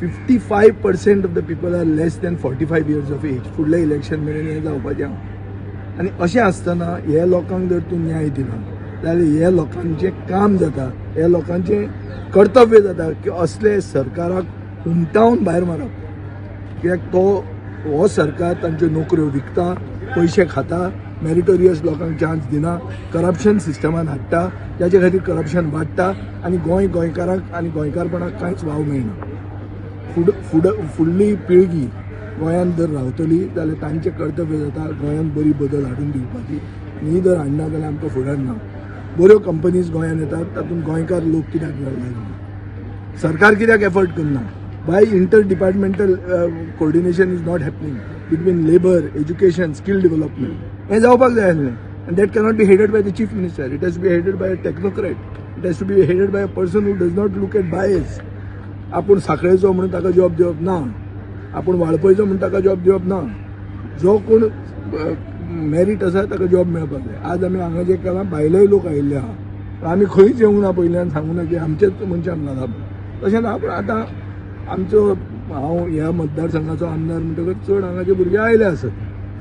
55% of the people are less than 45 years of age. फुडले election मेरेन हें जावपाचें हांव. आनी अशें आसतना हे लोकांक जर तूं न्याय दिना जाल्यार हे लोकांचें काम जाता, हे लोकांचें कर्तव्य जाता की असले सरकाराक हुमटावन भायर मारप. कित्याक तो हो सरकार तांच्यो नोकऱ्यो विकता, पयशे खाता, मेरिटोरियस लोकांक चान्स दिना, करप्शन सिस्टमान हाडटा, त्याच्या खातीर करप्शन वाडटा आनी गोंयकाराक आनी गोंयकारपणाक कांयच वाव मेळना. फुडली पिळगी गोंयांत जर रावतली जाल्यार तांचें कर्तव्य जाता गोंयांत बरी बदल हाडून दिवपाची. ही जर हाडना जाल्यार आमकां फुडार ना. बऱ्यो कंपनीज गोंयांत येतात, तातूंत गोंयकार लोक कित्याक लागले? सरकार कित्याक एफर्ट करना? Why inter-departmental coordination is not happening between labor, education, skill development? हे जावपाक जाय आसलें. And that cannot be headed by the chief minister. It has to be headed by a technocrat. It has to be headed by a person who does not look at bias. आपूण साखळेचो म्हणून ताका job दिवप ना, आपूण वाळपयचो म्हणून ताका job दिवप ना. जो कोण मेरीट आसा ताका जॉब मेळपाक जाय. आज आमी हांगा जे केलां भायलेय लोक आयिल्ले आहा, आमी खंयच येवंक ना पयल्यान सांगूं ना की आमचेच मनशान घालप. तशें ना. पूण आतां आमचो हांव ह्या मतदारसंघाचो आमदार म्हणटकच चड हांगाचे भुरगे आयले आसत.